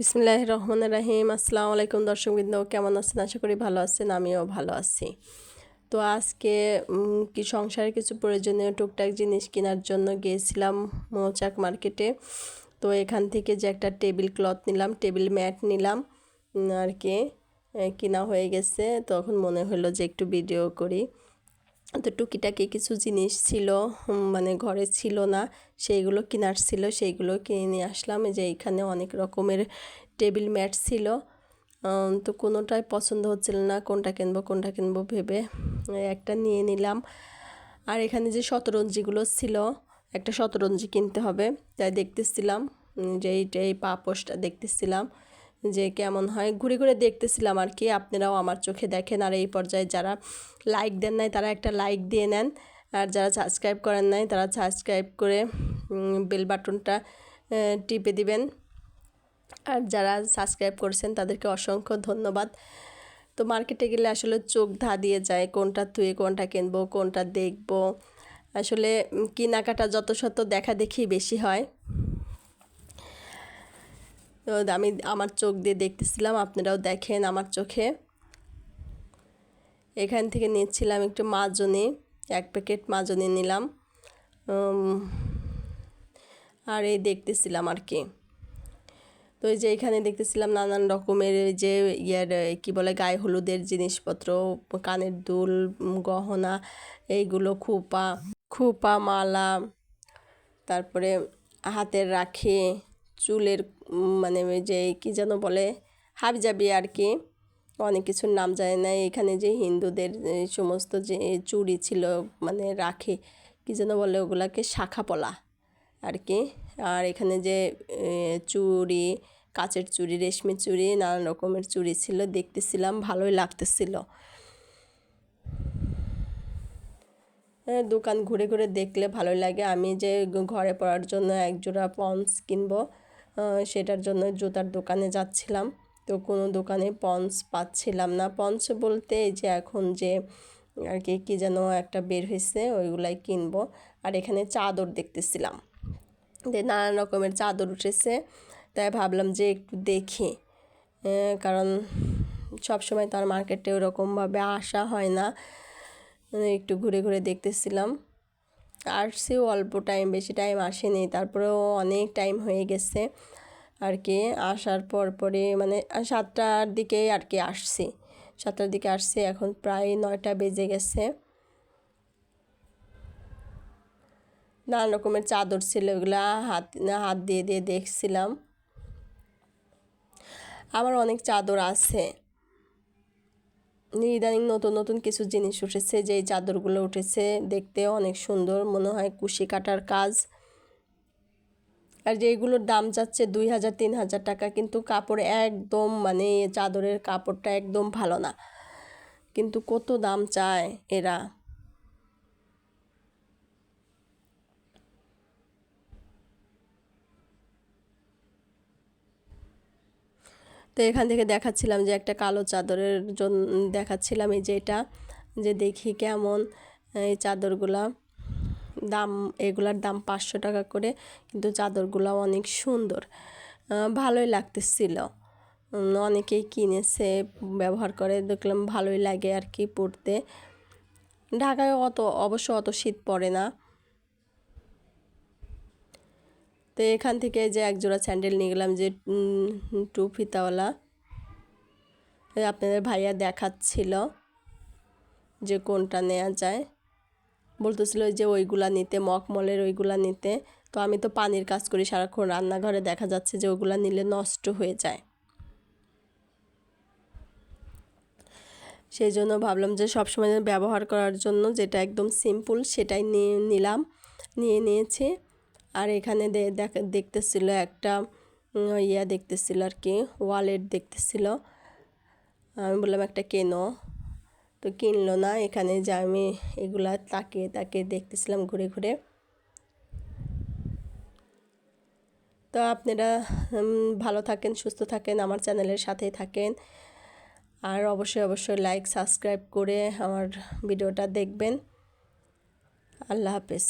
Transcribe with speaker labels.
Speaker 1: বিসমিল্লাহির রহমানির রহিম। আসসালামু আলাইকুম দর্শকবৃন্দ, কেমন আছেন? আশা করি ভালো আছেন, আমিও ভালো আছি। তো আজকে কি সংসারের কিছু প্রয়োজনীয় টুকটাক জিনিস কেনার জন্য গিয়েছিলাম মৌচাক মার্কেটে। তো এখান থেকে যে একটা টেবিল ক্লথ নিলাম, টেবিল ম্যাট নিলাম আর কি, কেনা হয়ে গেছে। তখন মনে হলো যে একটু ভিডিও করি। তো টুকিটাকি কিছু জিনিস ছিল, মানে ঘরে ছিল না, সেইগুলো কেনার ছিল, সেইগুলো কিনে নিয়ে আসলাম। যে এইখানে অনেক রকমের টেবিল ম্যাট ছিল, তো কোনোটাই পছন্দ হচ্ছিল না, কোনটা কিনবো ভেবে একটা নিয়ে নিলাম। আর এখানে যে শতরঞ্জিগুলো ছিল, একটা শতরঞ্জি কিনতে হবে, তাই দেখতেছিলাম যে এই পাপোশটা দেখতেছিলাম যে কেমন হয়, ঘুরে ঘুরে দেখতেছিলাম আর কি। আপনারাও আমার চোখে দেখেন, আর এই পর্যায়ে যারা লাইক দেন নাই তারা একটা লাইক দিয়ে নেন, আর যারা সাবস্ক্রাইব করেন নাই তারা সাবস্ক্রাইব করে বেল বাটনটা টিপে দিবেন। আর যারা সাবস্ক্রাইব করেছেন তাদেরকে অসংখ্য ধন্যবাদ। তো মার্কেটে গেলে আসলে চোখ দিয়ে যায়, কোনটা থুয়ে কোনটা কিনবো, কোনটা দেখবো। আসলে কেনাকাটা যত শত দেখা দেখি বেশি হয়। তো আমি আমার চোখ দিয়ে দেখতেছিলাম, আপনারাও দেখেন আমার চোখে। এখান থেকে নিচ্ছিলাম একটু মাজনি, 1 প্যাকেট মাজনি নিলাম। আর এই দেখতেছিলাম আর কি। তো এই যে এখানে দেখতেছিলাম নানান রকমের যে কি বলে গায়ে হলুদের জিনিসপত্র, কানের দুল, গহনা, এইগুলো খোপা মালা, তারপরে হাতের রাখি, চুলের মানে যে কি যেন বলে হাবিজাবি আর কি, অনেক কিছুর নাম জানি না। এখানে যে হিন্দুদের সমস্ত যে চুড়ি ছিল, মানে রাখি কি যেন বলে ওগুলাকে, শাখা পলা আর কি। আর এখানে যে চুড়ি, কাচের চুড়ি, রেশমি চুড়ি, নানান রকমের চুড়ি ছিল, দেখতেছিলাম, ভালোই লাগতেছিল। দোকান ঘুরে ঘুরে দেখলে ভালোই লাগে। আমি যে ঘরে পরার জন্য একজোড়া পন্স কিনবো, সেটার জন্য জুতার দোকানে যাচ্ছিলাম। তো কোনো দোকানে পন্স পাচ্ছিলাম না। পন্স বলতে এই যে এখন যে আর কি কী যেন একটা বের হয়েছে, ওইগুলাই কিনবো। আর এখানে চাদর দেখতেছিলাম, যে নানান রকমের চাদর উঠেছে, তাই ভাবলাম যে একটু দেখি, কারণ সবসময় তো আর মার্কেটে ওরকমভাবে আসা হয় না। একটু ঘুরে ঘুরে দেখতেছিলাম। আসছেও অল্প টাইম, বেশি টাইম আসেনি, তারপরেও অনেক টাইম হয়ে গেছে আর কি। আসার পরে মানে 7টার দিকে আর কি আসছি, 7টার দিকে আসছি, এখন প্রায় 9টা বেজে গেছে। নানান রকমের চাদর ছিল, ওগুলা হাত দিয়ে দিয়ে দেখছিলাম। আমার অনেক চাদর আছে, ইদানিং নতুন নতুন কিছু জিনিস উঠেছে, যেই চাদরগুলো উঠেছে দেখতে অনেক সুন্দর, মনে হয় কুশি কাটার কাজ। আর যেগুলোর দাম যাচ্ছে 2000-3000 টাকা, কিন্তু কাপড় একদম মানে চাদরের কাপড়টা একদম ভালো না, কিন্তু কত দাম চায় এরা। তো এখান থেকে দেখাচ্ছিলাম যে একটা কালো চাদরের জন্য দেখাচ্ছিলাম, এই যে এটা, যে দেখি কেমন এই চাদরগুলা দাম। এগুলার দাম 500 টাকা করে, কিন্তু চাদরগুলো অনেক সুন্দর, ভালোই লাগতেছিল। অনেকেই কিনেছে, ব্যবহার করে, দেখলাম ভালোই লাগে আর কি পরতে। ঢাকায় অবশ্য অত শীত পড়ে না। তো এখান থেকে যে একজোড়া স্যান্ডেল নিয়ে গেলাম, যে 2 ফিতাওয়ালা, আপনাদের ভাইয়া দেখাচ্ছিল যে কোনটা নেওয়া যায়, বলতেছিল যে ওইগুলা নিতে, মখমলের ওইগুলা নিতে। তো আমি তো পানির কাজ করি সারাক্ষণ, রান্নাঘরে দেখা যাচ্ছে যে ওগুলা নিলে নষ্ট হয়ে যায়, সেই জন্য ভাবলাম যে সবসময় ব্যবহার করার জন্য যেটা একদম সিম্পল সেটাই নিয়েছি। আর এখানে দেখতেছিল একটা দেখতেছিল আর কি, ওয়ালেট দেখতেছিল। আমি বললাম একটা কেনো, তো কিনলো না। এখানে যে আমি এগুলা তাকিয়ে তাকিয়ে দেখতেছিলাম ঘুরে ঘুরে। তো আপনারা ভালো থাকেন, সুস্থ থাকেন, আমার চ্যানেলের সাথেই থাকেন। আর অবশ্যই লাইক সাবস্ক্রাইব করে আমার ভিডিওটা দেখবেন। আল্লাহ হাফেজ।